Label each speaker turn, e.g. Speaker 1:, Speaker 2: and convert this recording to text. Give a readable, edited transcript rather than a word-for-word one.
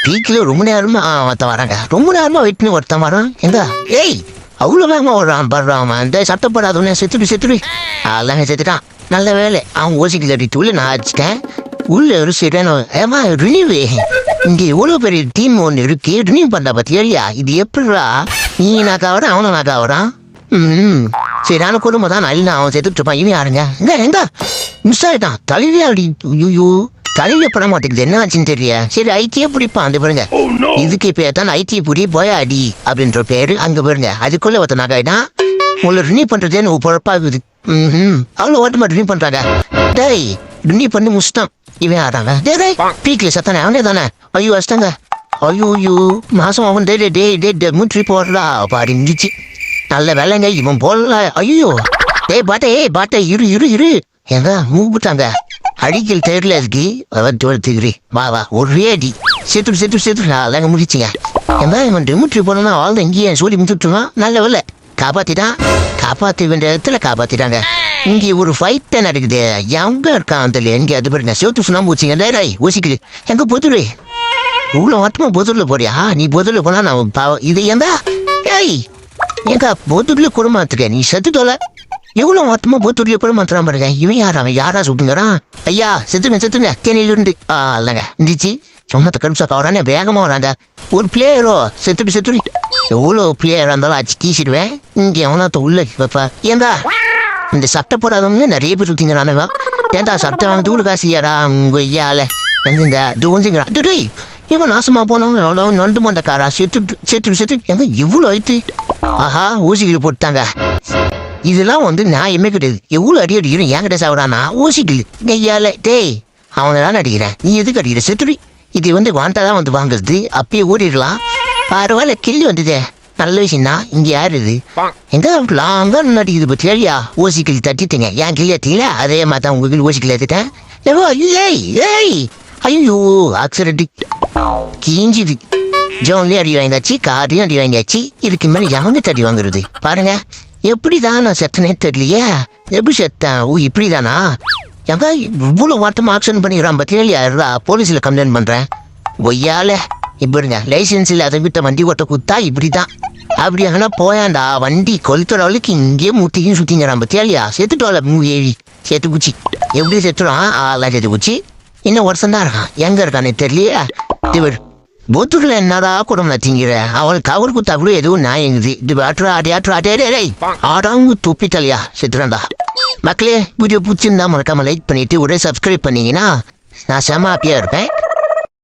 Speaker 1: பீக்கில் ரொம்ப நேரமா ஒருத்தன் வராங்க. ரொம்ப நேரமா வெயிட் பண்ணி ஒருத்தன் வரான். எங்க ஏய் அவ்வளோ வேகமா வர்றான் படுறான். அந்த சட்டப்படாதவனே செத்துடு அதெல்லாம் செத்துட்டான். நல்ல வேலை அவன் ஓசிக்கல் அடிட்டு உள்ள நான் அடிச்சிட்டேன். உள்ள ஒரு சரியான ஏமா ரினியூவே இங்கே எவ்வளோ பெரிய டீம் ஒன்று இருக்கு. ரினியூ பண்ண பத்தியா இது எப்படிடா நீ நாக்கா வரான் அவனும் நாக்கா வரான். சரியான குடும்பம் தான் நல்ல அவன் செத்துட்டு இருப்பான். இவன் யாருங்க எங்க மிஸ் ஆயிட்டான். தலைவியாடி ஐயோ தலைவிய பட மாட்டேங்குது என்ன ஆச்சுன்னு தெரியல. சரி ஐடியே பிடிப்பான் அந்த பாருங்க. இதுக்கு பேர் தான் ஐடியை பிடி போய் அடி அப்படின்ற பேரு. அங்க பாருங்க அதுக்குள்ள ஒருத்த நகாயிட்டான். உங்களை ரினியூ பண்றதே பொழப்பாகுது. அவ்வளோ ஓட்டமா ரினியூ பண்றாங்க. டேய் ரினியூ பண்ணி முடிச்சிட்டான். இவன் ஆறாங்க டே பீக்ல சத்தானே அவனே தானே. ஐயோ வச்சிட்டாங்க. ஐயோ மாசம் அவன் டே மூட்ரி போடுறா பாடி இருந்துச்சு. நல்ல வேலைங்க இவன் போடல. ஐயோ பாட்டே இரு எங்க மூப்பிட்டாங்க. அடிக்கல் தேர்ல இருக்கு திகிரி வா ஒரே அடி செத்து அதாங்க முடிச்சுங்க. எங்க இவன் மூட்ரி போனா வாழ்ந்த இங்கேயே சொல்லி முடிச்சுட்டுருவான். நல்ல வேலை காப்பாற்ற வேண்டிய இடத்துல காப்பாத்திட்டாங்க. இங்கே ஒரு ஃபைட் நடக்குது. எங்க இருக்கான் அந்த எங்க அது பாருங்க சேத்து சுண்ணாம்பு வச்சுங்க. டேய் ஊசிக்குது எங்க பொதுரு இவ்வளோ மட்டுமா பொதுரில் போறியா? நீ பொதுரில் போனா நான் இது எங்க ஏய் எங்க பொதுரில் குடும்பத்துக்க நீ செத்துட்டோல. எவ்வளோ மொத்தமா பொதுரில் குடும்பத்துறான் பாருங்க. இவன் யாரா சுட்டுங்கிறான். ஐயா செத்துங்க தேனிலிருந்து இல்லைங்க இருந்துச்சு. சொன்னத்தை கருப்சா கவரானே வேகமா வராங்க. ஒரு பிளேயரோ செத்துட்டு எவ்வளோ பிளேயராக இருந்தாலும் அச்சு கீசிடுவேன். இங்கே எவனாத்த உள்ள வைப்பா. ஏந்தா இந்த சட்டை போடாதவங்க நிறைய பேர் சுத்திங்கிறானவா. ஏந்தா சட்டை வாங்க தூள் காசியாரா உங்க ஐயால வந்துங்க தூஞ்சிங்கிறான். இவன் நாசமா போனவங்க நண்டு மண்டக்காரா செத்து எங்க இவ்வளோ ஆயிட்டு. ஆஹா ஊசிக்கிட்டு போட்டாங்க. இதெல்லாம் வந்து நியாயமே கிடையாது. எவ்வளோ அடிக்கிறோம் என்கிட்ட சாப்பிடானா ஊசிக்கிட்டு ஐயால டேய் அவனதான் அடிக்கிறேன். நீ எதுக்கு அடிக்கிற செத்துடி. இது வந்து வாண்டாதான் வந்து வாங்குறது. அப்பயே ஓடிடலாம். பரவாயில்ல கிள்ளி வந்ததே நல்ல விஷயம் தான். இங்க யாரு இது எங்க லாங்க நடிக்குது பத்தியா. ஓசிக்கிளி தட்டிட்டீங்க என் கிளி ஏத்தீங்களா அதே மாதிரி தான் உங்க கிளி ஓசிக்கிளி ஏத்திட்டேன். ஐயோ ஆக்சிடென்ட் கீஞ்சிது. ஜோன்லயும் அடி வாங்கியாச்சு காரையும் அடி வாங்கியாச்சு. இதுக்கு மேலே எவங்க தடி வாங்குறது பாருங்க. எப்படிதான் நான் செத்தனே தெரியலையே. எப்படி செத்தேன் இப்படிதானா எங்க இவ்வளவு வாட்டமா ஆக்சிடென்ட் பண்ணிக்கிறான் பத்தியா. போலீஸ்ல கம்ப்ளைண்ட் பண்றேன். ஒய்யால இப்படிங்க லைசன்ஸ் இல்லாத விட்ட வண்டி ஓட்ட குத்தா இப்படிதான். அப்படி ஆனா போயாண்டா வண்டி கொளுத்துற அளவுக்கு இங்கே மூத்தியும் சுத்திங்கிறான் பத்தியா. செத்துட்டோல ஏறி செத்து குச்சி எப்படி செத்துறான் ஆளா செத்து குச்சி. இன்னும் வருஷம் தான் இருக்கான். எங்க இருக்கானே தெரியலையே. இவர் பூத்துக்குள்ள என்னடா குடும்பம் திங்கிற அவளுக்கு அவர் குத்தா கூட எதுவும் நாயங்குது. இது ஆடாங்க துப்பிட்டலையா செத்துறான்டா. மக்களே வீடியோ பிடிச்சிருந்தா மறக்காம லைக் பண்ணிட்டு ஒரே சப்ஸ்கிரைப் பண்ணீங்கன்னா நான் செம ஹாப்பியா இருப்பேன்.